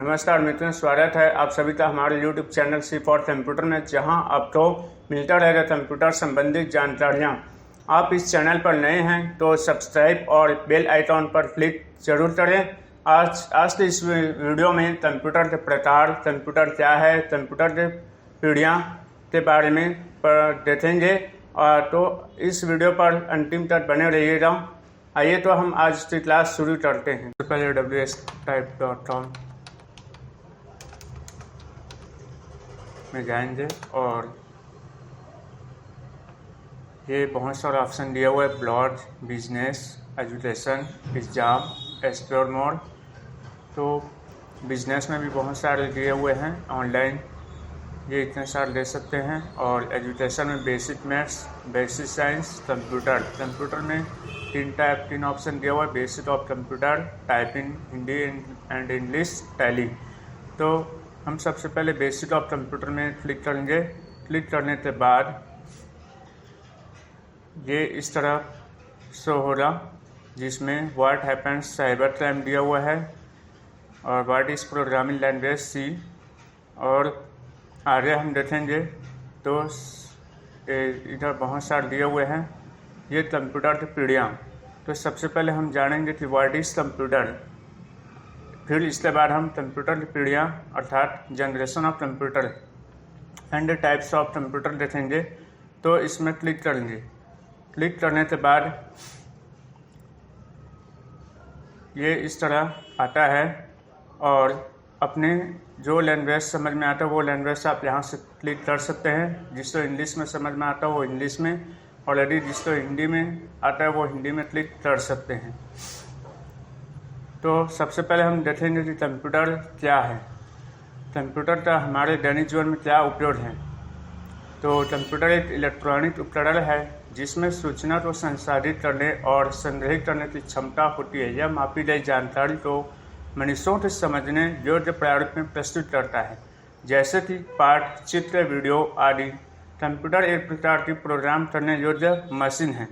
नमस्कार मित्रों, स्वागत है आप सभी का हमारे YouTube channel C for computer में, जहां आपको मिलता रहेगा कंप्यूटर संबंधित जानकारियां। आप इस चैनल पर नए हैं तो सब्सक्राइब और बेल आइकॉन पर क्लिक जरूर करें। आज के इस वीडियो में कंप्यूटर के प्रकार, कंप्यूटर क्या है, कंप्यूटर के पीढ़ियाँ के बारे में देखेंगे। तो इस वीडियो पर अंतिम तक बने रहिएगा। आइए तो हम आज की क्लास शुरू करते हैं। तो पहले wstype.com में जाएंगे और ये बहुत सारा ऑप्शन दिया हुआ है। Blog, business, education, exam, explore mode. तो बिजनेस में भी बहुत सारे दिए हुए हैं। ऑनलाइन ये इतने सारे ले सकते हैं। और एजुकेशन में basic maths, basic science, computer में तीन ऑप्शन दिया हुआ है। Basic of computer, typing, Hindi and English, tally. तो हम सबसे पहले बेसिक ऑफ कंप्यूटर में क्लिक करेंगे। क्लिक करने के बाद ये इस तरह शो होगा, जिसमें व्हाट हैपेंस साइबर क्राइम दिया हुआ है और what is programming language C. और आगे हम देखेंगे तो इधर बहुत सारे दिए हुए हैं। ये कंप्यूटर की पीढ़ियाँ। तो सबसे पहले हम जानेंगे कि व्हाट इज़ कंप्यूटर। फिर इसके बाद हम कंप्यूटर की पीढ़ियाँ अर्थात generation of computer and types of computer देखेंगे। तो इसमें क्लिक करेंगे। क्लिक करने के बाद ये इस तरह आता है और अपने जो लैंग्वेज समझ में आता है वो लैंग्वेज आप यहाँ से क्लिक कर सकते हैं। जिसको इंग्लिश में समझ में आता है वो इंग्लिश में, और यदि जिसको हिंदी में आता है वो हिंदी में क्लिक कर सकते हैं। तो सबसे पहले हम देखेंगे कि कंप्यूटर क्या है, कंप्यूटर का हमारे दैनिक जीवन में क्या उपयोग है। तो कंप्यूटर एक इलेक्ट्रॉनिक उपकरण है जिसमें सूचना को संसाधित करने और संग्रहित करने की क्षमता होती है। यह मापी गई जानकारी को मनुष्यों के समझने योग्य प्रारूप में प्रस्तुत करता है, जैसे कि पाठ, चित्र, वीडियो आदि। कंप्यूटर एक प्रकार की प्रोग्राम करने योग्य मशीन है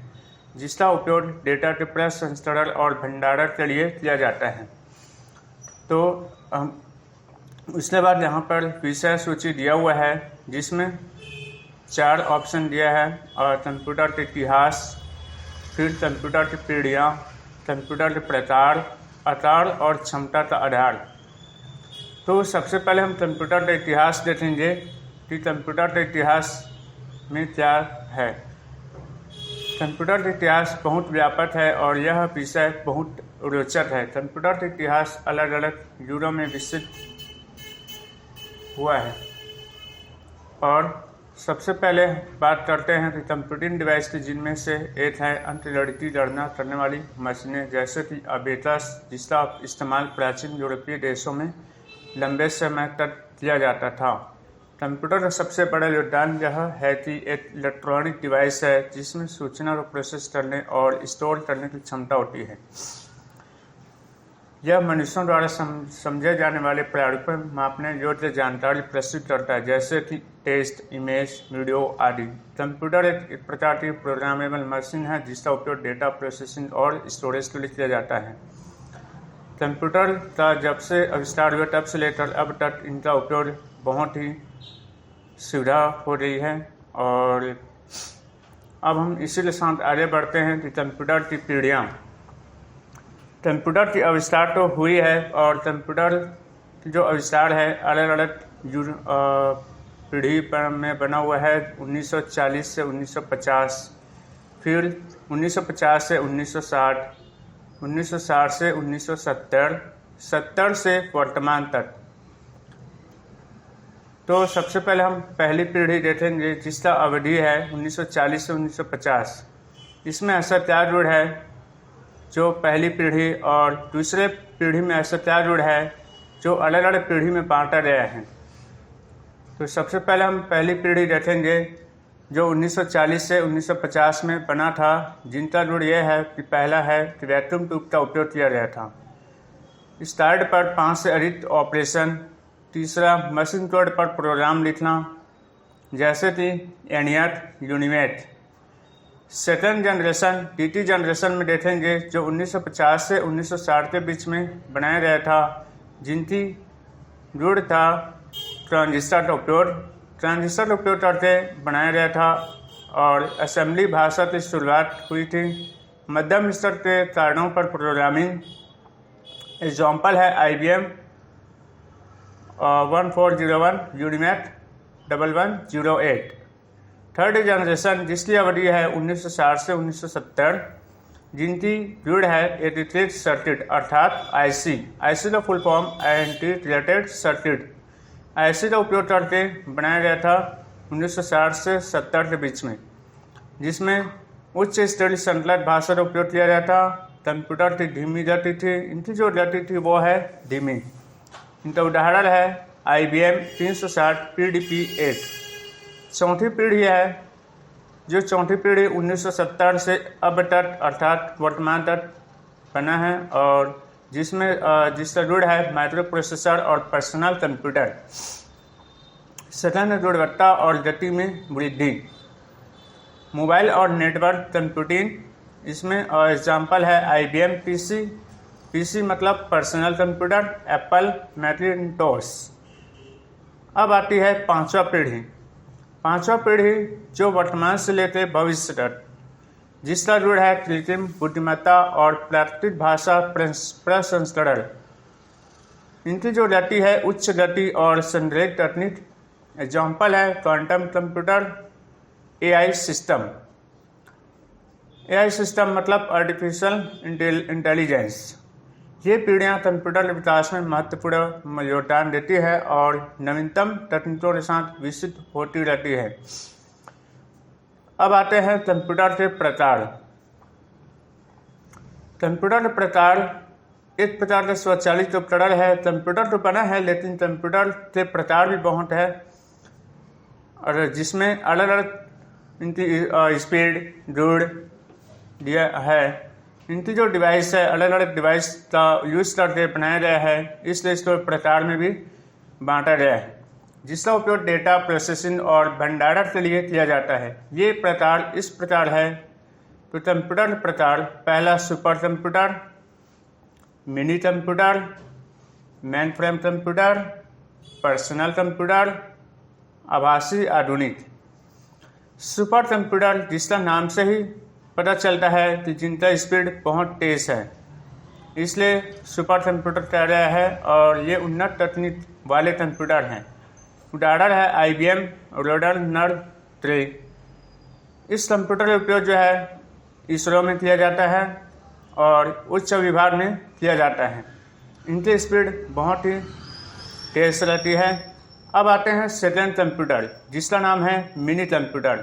जिसका उपयोग डेटा के प्रसंस्करण और भंडारण के लिए किया जाता है। तो उसके बाद यहाँ पर विषय सूची दिया हुआ है जिसमें 4 ऑप्शन दिया है। और कंप्यूटर के इतिहास, फिर कंप्यूटर की पीढ़ियाँ, कंप्यूटर के प्रकार, आकार और क्षमता का आधार। तो सबसे पहले हम कंप्यूटर का इतिहास देखेंगे कि कंप्यूटर के इतिहास में क्या है। कंप्यूटर का इतिहास बहुत व्यापक है और यह विषय बहुत रोचक है। कंप्यूटर का इतिहास अलग अलग युगों में विकसित हुआ है। और सबसे पहले बात करते हैं कि कंप्यूटिंग डिवाइस की, जिनमें से एक है अंतर्गणितीय गणना करने वाली मशीनें, जैसे कि अबेकस, जिसका इस्तेमाल प्राचीन यूरोपीय देशों में लंबे समय तक किया जाता था। कंप्यूटर का सबसे बड़ा योगदान यह है कि एक इलेक्ट्रॉनिक डिवाइस है जिसमें सूचना को प्रोसेस करने और स्टोर करने की क्षमता होती है। यह मनुष्यों द्वारा समझे जाने वाले प्रारूपों में मापने योग्य जानकारी प्रस्तुत करता है, जैसे कि टेक्स्ट, इमेज, वीडियो आदि। कंप्यूटर एक प्रकार की प्रोग्रामेबल मशीन है जिसका उपयोग डेटा प्रोसेसिंग और स्टोरेज के लिए किया जाता है। कंप्यूटर का जब से आविष्कार हुआ तब से लेकर अब तक इनका उपयोग बहुत ही सुविधा हो रही है। और अब हम इसी के साथ आगे बढ़ते हैं कि कंप्यूटर की पीढ़ियाँ। कंप्यूटर की आविष्कार तो हुई है और कंप्यूटर की जो आविष्कार है अलग अलग पीढ़ी पर में बना हुआ है। 1940 से 1950, फिर 1950 से 1960, 1960 से 1970, 70 से वर्तमान तक। तो सबसे पहले हम पहली पीढ़ी देखेंगे जिसका अवधि है 1940 से 1950। इसमें ऐसा क्या जुड़ है जो पहली पीढ़ी, और दूसरे पीढ़ी में ऐसा क्या जुड़ है जो अलग अलग पीढ़ी में बांटा गया है। तो सबसे पहले हम पहली पीढ़ी देखेंगे जो 1940 से 1950 में बना था, जिनका जुड़ यह है कि पहला है कि वैक्यूम ट्यूब का उपयोग किया गया था। इस कार्ड पर 5 से अधिक ऑपरेशन। तीसरा, मशीन कोड पर प्रोग्राम लिखना, जैसे कि एनियट, यूनिमेट। सेकेंड जनरेशन, टीटी जनरेशन में देखेंगे जो 1950 से 1960 के बीच में बनाया गया था, जिनकी दृढ़ था ट्रांजिस्टर का उपयोग करके बनाया गया था और असेंबली भाषा की शुरुआत हुई थी। मध्यम स्तर के कारणों पर प्रोग्रामिंग एग्जाम्पल है IBM 1401, यूनिमैक 1108। थर्ड जनरेशन जिसकी अवधि है 1960 से 1970, जिनकी दृढ़ है इंटीग्रेटेड सर्किट अर्थात IC का full form integrated circuit. IC का उपयोग करके बनाया गया था 1960 से 70 के बीच में, जिसमें उच्च स्तरीय संकलित भाषा का उपयोग किया गया था। कंप्यूटर की धीमी गति थी, इनकी जो गति थी वो है धीमी। इनका उदाहरण है IBM 360 PDP-8। चौथी पीढ़ी है, जो चौथी पीढ़ी 1970 से अब तक अर्थात वर्तमान तक बना है और जिसका जुड़ है माइक्रो प्रोसेसर और पर्सनल कंप्यूटर। सेकंड, गुणवत्ता और गति में वृद्धि। मोबाइल और नेटवर्क कंप्यूटिंग, इसमें एग्जाम्पल है IBM PC मतलब पर्सनल कंप्यूटर, एप्पल मैकिन्टोश। अब आती है पांचवा पीढ़ी जो वर्तमान से लेकर भविष्य तक, जिसका जुड़ है कृत्रिम बुद्धिमत्ता और प्राकृतिक भाषा प्रसंस्करण। इनकी जो गति है उच्च गति और संग्रहित तकनीक। एग्जाम्पल है क्वांटम कंप्यूटर, AI सिस्टम मतलब आर्टिफिशियल इंटेलिजेंस। ये पीढ़ियाँ कंप्यूटर के विकास में महत्वपूर्ण योगदान देती है और नवीनतम तकनीकों के साथ विकसित होती रहती है। अब आते हैं कंप्यूटर के प्रकार। कंप्यूटर के प्रकार एक प्रकार का स्वचालित उपकरण है। कंप्यूटर तो बना है लेकिन कंप्यूटर के प्रकार भी बहुत है और जिसमें अलग अलग इनकी स्पीड जोड़ दिया है। इनकी जो डिवाइस है अलग अलग डिवाइस का यूज़ करके बनाया गया है, इसलिए इसको प्रकार में भी बांटा गया है, जिसका उपयोग डेटा प्रोसेसिंग और भंडारण के लिए किया जाता है। ये प्रकार इस प्रकार है तो कंप्यूटर प्रकार, पहला super computer, mini computer, main frame computer, personal computer, आभासी आधुनिक। सुपर कंप्यूटर जिसका नाम से ही पता चलता है कि जिनका स्पीड बहुत तेज है, इसलिए सुपर कंप्यूटर कहा गया है और ये उन्नत तकनीक वाले कंप्यूटर हैं। उदाहरण है IBM रोडरनर 3। इस कंप्यूटर का उपयोग जो है इसरो में किया जाता है और उच्च विभाग में किया जाता है। इनकी स्पीड बहुत ही तेज रहती है। अब आते हैं सेकंड कंप्यूटर जिसका नाम है मिनी कंप्यूटर।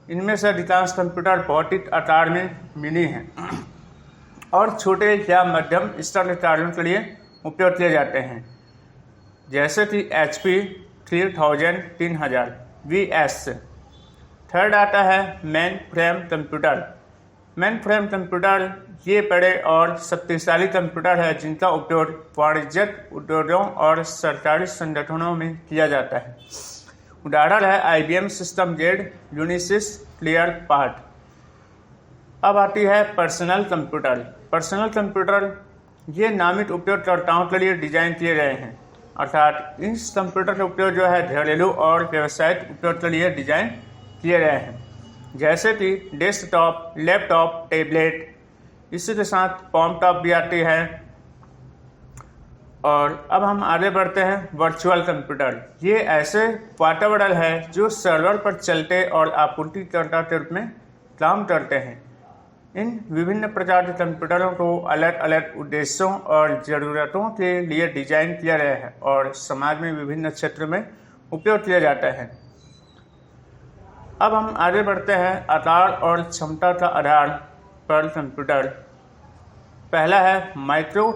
इनमें से अधिकांश कंप्यूटर भौतिक आकार में मिनी हैं और छोटे या मध्यम स्तर के कार्यों के लिए उपयोग किए जाते हैं, जैसे कि HP 3000 VS। थर्ड आता है मेन फ्रेम कंप्यूटर। ये बड़े और शक्तिशाली कंप्यूटर है जिनका उपयोग वाणिज्यिक उद्योगों और सरकारी संगठनों में किया जाता है। उदाहरण है IBM सिस्टम Z, यूनिसिस, क्लियरपाथ। अब आती है पर्सनल कंप्यूटर। ये नामित उपयोगकर्ताओं के लिए डिजाइन किए गए हैं, अर्थात इस कंप्यूटर का उपयोग जो है घरेलू और व्यावसायिक उपयोग के लिए डिजाइन किए गए हैं, जैसे कि डेस्कटॉप, लैपटॉप, टैबलेट। इसी के साथ पॉमटॉप भी आती है। और अब हम आगे बढ़ते हैं वर्चुअल कंप्यूटर। ये ऐसे वातावरण है जो सर्वर पर चलते और आपूर्तिकर्ता के रूप में काम करते हैं। इन विभिन्न प्रकार के कंप्यूटरों को अलग अलग उद्देश्यों और ज़रूरतों के लिए डिजाइन किया गया है और समाज में विभिन्न क्षेत्र में उपयोग किया जाता है। अब हम आगे बढ़ते हैं आकार और क्षमता का आधार पर कंप्यूटर। पहला है माइक्रो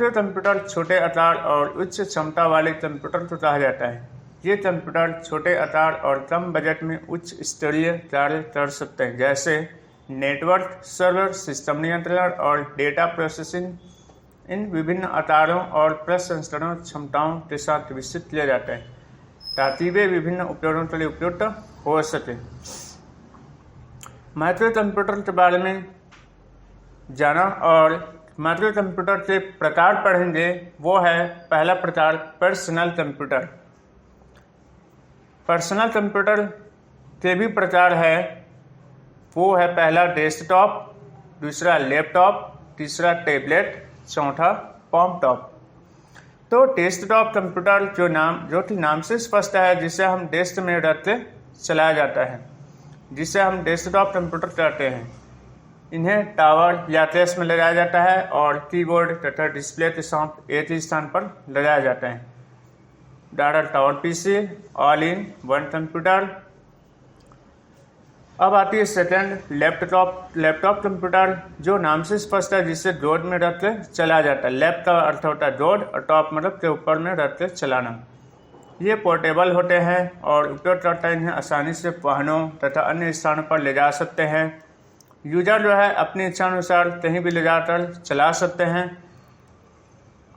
कंप्यूटर छोटे आकार और उच्च क्षमता वाले कंप्यूटर को कहा जाता है। ये कंप्यूटर छोटे आकार और कम बजट में उच्च स्तरीय कार्य कर सकते हैं, जैसे नेटवर्क, सर्वर, सिस्टम नियंत्रण और डेटा प्रोसेसिंग। इन विभिन्न आकारों और प्रसंस्करण क्षमताओं के साथ विकसित किया जाता है ताकि वे विभिन्न उपयोगों के लिए उपयुक्त हो सके। माइक्रो कंप्यूटर के बारे में जाना और माइक्रो कंप्यूटर के प्रकार पढ़ेंगे वो है पहला प्रकार पर्सनल कंप्यूटर। पर्सनल कंप्यूटर के भी प्रकार है, वो है पहला डेस्कटॉप, दूसरा लैपटॉप, तीसरा टैबलेट, चौथा पॉमटॉप। तो डेस्कटॉप कंप्यूटर जो कि नाम से स्पष्ट है, जिसे हम डेस्क में रख के चलाया जाता है, जिसे हम डेस्कटॉप कंप्यूटर कहते हैं। इन्हें टावर या केस में लगाया जाता है और कीबोर्ड तथा डिस्प्ले के साथ एक ही स्थान पर लगाया जाता है। Data tower PC, all in one computer. अब आती है सेकंड लैपटॉप कंप्यूटर, जो नाम से स्पष्ट है, जिससे जोड़ में रख के चलाया जाता है। लैप का अर्थ होता है जोड़ और टॉप मतलब के ऊपर में रख के चलाना। ये पोर्टेबल होते हैं और उपयोगकर्ता इन्हें आसानी से वाहनों तथा अन्य स्थानों पर ले जा सकते हैं। यूजर जो है अपनी इच्छानुसार कहीं भी ले जाकर चला सकते हैं।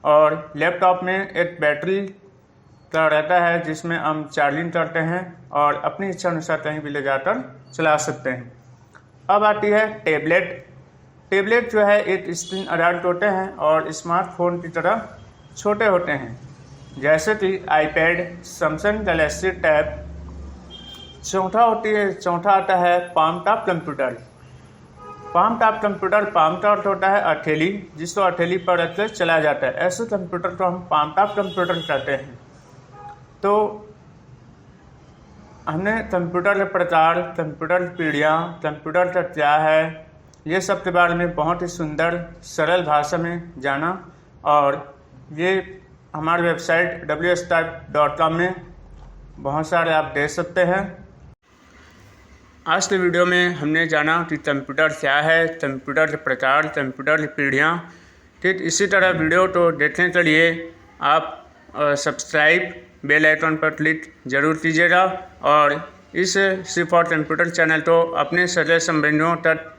और लैपटॉप में एक बैटरी का रहता है जिसमें हम चार्जिंग करते हैं और अपनी इच्छा अनुसार कहीं भी ले जाकर चला सकते हैं। अब आती है टैबलेट। टैबलेट जो है एक स्क्रीन आधारित होते हैं और स्मार्टफोन की तरह छोटे होते हैं, जैसे कि आईपैड, सैमसंग गैलेक्सी टैब। चौथा आता है पॉमटॉप कंप्यूटर। पॉमटॉप कंप्यूटर, पॉमटॉप होता है हथेली, जिसको हथेली पर रख कर चलाया जाता है। ऐसे कंप्यूटर को हम पॉमटॉप कंप्यूटर कहते हैं। तो हमने कंप्यूटर के प्रकार, कंप्यूटर की पीढ़ियाँ, कंप्यूटर का क्या है, ये सब के बारे में बहुत ही सुंदर सरल भाषा में जाना। और ये हमारे वेबसाइट wstype.com में बहुत सारे आप देख सकते हैं। आज के वीडियो में हमने जाना कि कंप्यूटर क्या है, कंप्यूटर के प्रकार, कंप्यूटर की पीढ़ियाँ। ठीक इसी तरह वीडियो को देखने के लिए आप सब्सक्राइब बेल आइकन पर क्लिक जरूर कीजिएगा और इस C4 कंप्यूटर चैनल को अपने सगे संबंधियों तक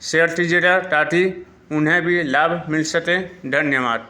शेयर कीजिएगा ताकि उन्हें भी लाभ मिल सके। धन्यवाद।